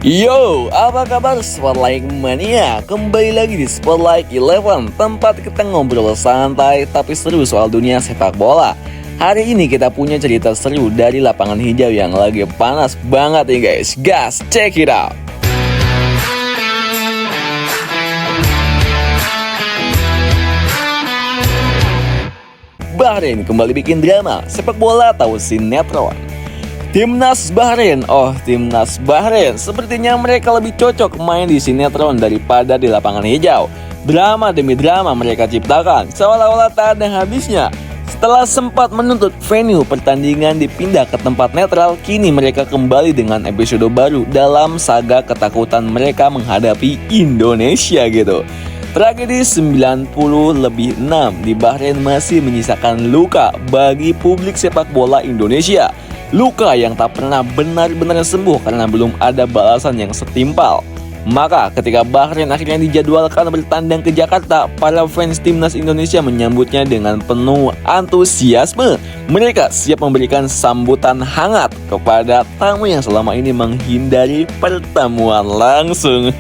Yo, apa kabar Spotlight Mania? Kembali lagi di Spotlight 11, tempat kita ngobrol santai tapi seru soal dunia sepak bola. Hari ini kita punya cerita seru dari lapangan hijau yang lagi panas banget nih guys. Gas, check it out. Bahrain kembali bikin drama sepak bola atau sinetron. Timnas Bahrain, Timnas Bahrain. Sepertinya mereka lebih cocok main di sinetron daripada di lapangan hijau. Drama demi drama mereka ciptakan, seolah-olah tak ada habisnya. Setelah sempat menuntut venue pertandingan dipindah ke tempat netral, kini mereka kembali dengan episode baru dalam saga ketakutan mereka menghadapi Indonesia gitu. Tragedi 90+6 di Bahrain masih menyisakan luka bagi publik sepak bola Indonesia. Luka yang tak pernah benar-benar sembuh karena belum ada balasan yang setimpal. Maka ketika Bahrain akhirnya dijadwalkan bertandang ke Jakarta, para fans timnas Indonesia menyambutnya dengan penuh antusiasme. Mereka siap memberikan sambutan hangat kepada tamu yang selama ini menghindari pertemuan langsung.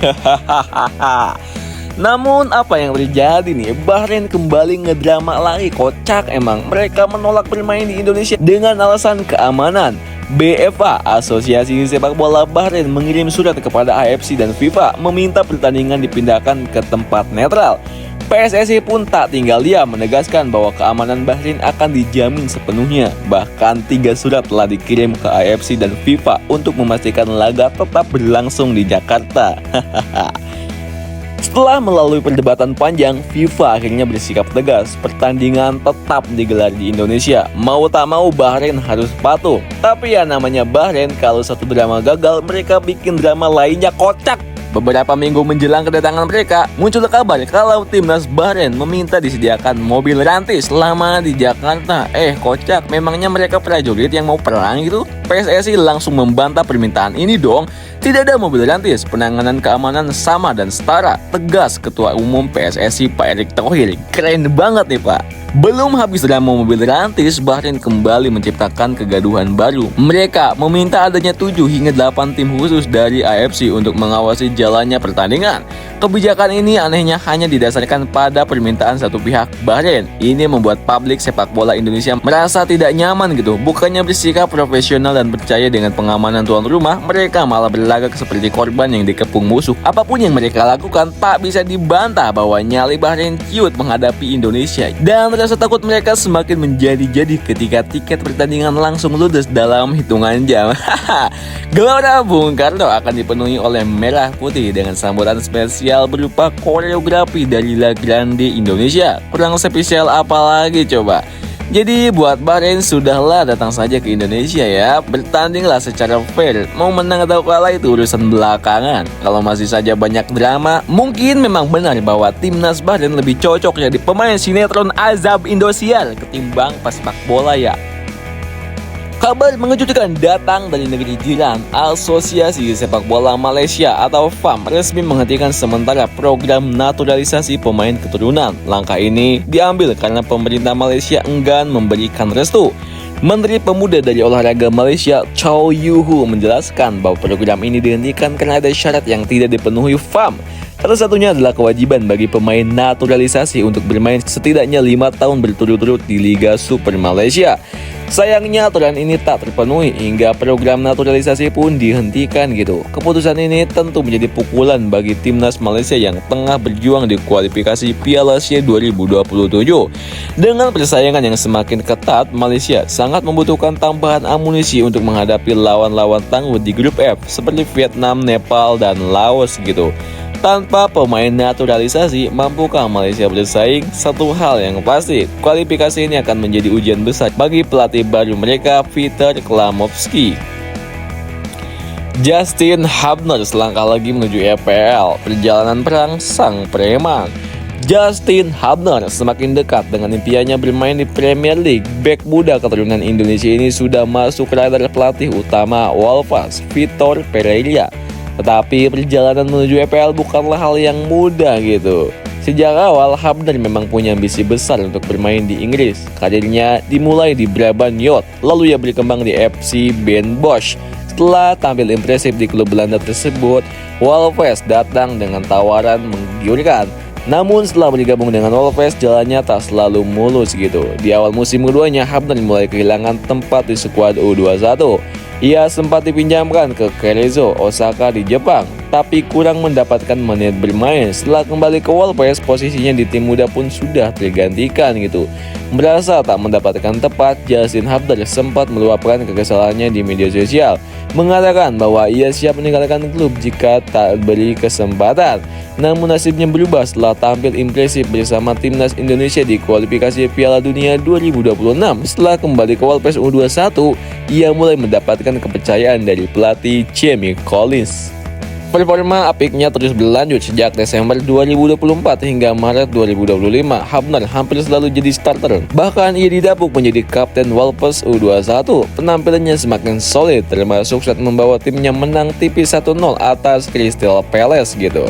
Namun apa yang terjadi nih? Bahrain kembali ngedrama lagi, kocak emang. Mereka menolak bermain di Indonesia dengan alasan keamanan. BFA, Asosiasi Sepak Bola Bahrain, mengirim surat kepada AFC dan FIFA meminta pertandingan dipindahkan ke tempat netral. PSSI pun tak tinggal diam, menegaskan bahwa keamanan Bahrain akan dijamin sepenuhnya. Bahkan 3 surat telah dikirim ke AFC dan FIFA untuk memastikan laga tetap berlangsung di Jakarta. Setelah melalui perdebatan panjang, FIFA akhirnya bersikap tegas. Pertandingan tetap digelar di Indonesia. Mau tak mau Bahrain harus patuh. Tapi ya namanya Bahrain, kalau satu drama gagal, mereka bikin drama lainnya, kocak. Beberapa minggu menjelang kedatangan mereka, muncul kabar kalau timnas Bahrain meminta disediakan mobil rantis selama di Jakarta. Kocak, memangnya mereka prajurit yang mau perang gitu? PSSI langsung membantah permintaan ini dong. Tidak ada mobil rantis, penanganan keamanan sama dan setara, tegas Ketua Umum PSSI Pak Erick Thohir. Keren banget nih Pak. Belum habis drama mobil rantis, Bahrain kembali menciptakan kegaduhan baru. Mereka meminta adanya 7 hingga 8 tim khusus dari AFC untuk mengawasi jalannya pertandingan. Kebijakan ini anehnya hanya didasarkan pada permintaan satu pihak, Bahrain. Ini membuat publik sepak bola Indonesia merasa tidak nyaman gitu. Bukannya bersikap profesional dan percaya dengan pengamanan tuan rumah, mereka malah berlagak seperti korban yang dikepung musuh. Apapun yang mereka lakukan tak bisa dibantah bahwa nyali Bahrain ciut menghadapi Indonesia. Dan rasa takut mereka semakin menjadi-jadi ketika tiket pertandingan langsung ludes dalam hitungan jam. Gelora Bung Karno akan dipenuhi oleh merah putih dengan sambutan spesial berupa koreografi dari La Grande Indonesia. Kurang spesial apa lagi coba? Jadi buat Bahrain, sudahlah datang saja ke Indonesia ya. Bertandinglah secara fair. Mau menang atau kalah itu urusan belakangan. Kalau masih saja banyak drama, mungkin memang benar bahwa timnas Bahrain lebih cocok jadi pemain sinetron Azab Indosiar ketimbang pesepak bola ya. Kabar mengejutkan datang dari negeri jiran. Asosiasi Sepak Bola Malaysia atau FAM resmi menghentikan sementara program naturalisasi pemain keturunan. Langkah ini diambil karena pemerintah Malaysia enggan memberikan restu. Menteri Pemuda dari Olahraga Malaysia, Chow Yue Hu, menjelaskan bahwa program ini dihentikan karena ada syarat yang tidak dipenuhi FAM. Salah satunya adalah kewajiban bagi pemain naturalisasi untuk bermain setidaknya 5 tahun berturut-turut di Liga Super Malaysia. Sayangnya aturan ini tak terpenuhi hingga program naturalisasi pun dihentikan gitu. Keputusan ini tentu menjadi pukulan bagi timnas Malaysia yang tengah berjuang di kualifikasi Piala Asia 2027. Dengan persaingan yang semakin ketat, Malaysia sangat membutuhkan tambahan amunisi untuk menghadapi lawan-lawan tangguh di grup F seperti Vietnam, Nepal, dan Laos gitu. Tanpa pemain naturalisasi, mampukah Malaysia bersaing? Satu hal yang pasti, kualifikasi ini akan menjadi ujian besar bagi pelatih baru mereka, Peter Klamovski. Justin Hubner selangkah lagi menuju EPL, perjalanan perang sang preman. Justin Hubner semakin dekat dengan impiannya bermain di Premier League. Bek muda keturunan Indonesia ini sudah masuk radar pelatih utama Wolves, Vitor Pereira. Tetapi perjalanan menuju EPL bukanlah hal yang mudah gitu. Sejak awal, Hubner memang punya ambisi besar untuk bermain di Inggris. Karirnya dimulai di Brabant Youth, lalu ia berkembang di FC Ben Bosch. Setelah tampil impresif di klub Belanda tersebut, Wolves datang dengan tawaran menggiurkan. Namun setelah bergabung dengan Wolves, jalannya tak selalu mulus gitu. Di awal musim keduanya, Hafner mulai kehilangan tempat di skuad U21. Ia sempat dipinjamkan ke Cerezo Osaka di Jepang, tapi kurang mendapatkan menit bermain. Setelah kembali ke Wolves, posisinya di tim muda pun sudah tergantikan gitu. Merasa tak mendapatkan tepat, Justin Hafner sempat meluapkan kekesalannya di media sosial, mengatakan bahwa ia siap meninggalkan klub jika tak beri kesempatan. Namun nasibnya berubah setelah tampil impresif bersama timnas Indonesia di kualifikasi Piala Dunia 2026. Setelah kembali ke Wolves U21, ia mulai mendapatkan kepercayaan dari pelatih Jamie Collins. Performa apiknya terus berlanjut sejak Desember 2024 hingga Maret 2025. Hafner hampir selalu jadi starter. Bahkan ia didapuk menjadi kapten Wolves U21. Penampilannya semakin solid, termasuk saat membawa timnya menang tipis 1-0 atas Crystal Palace gitu.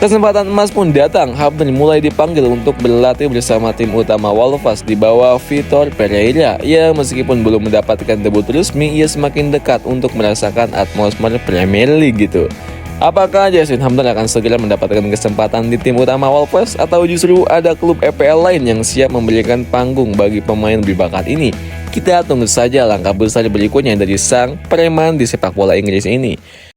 Kesempatan emas pun datang. Hafner mulai dipanggil untuk berlatih bersama tim utama Wolves di bawah Vitor Pereira. Ya, meskipun belum mendapatkan debut resmi, ia semakin dekat untuk merasakan atmosfer Premier League gitu. Apakah Justin Hafner akan segera mendapatkan kesempatan di tim utama Wolves, atau justru ada klub EPL lain yang siap memberikan panggung bagi pemain berbakat ini? Kita tunggu saja langkah besar berikutnya dari sang preman di sepak bola Inggris ini.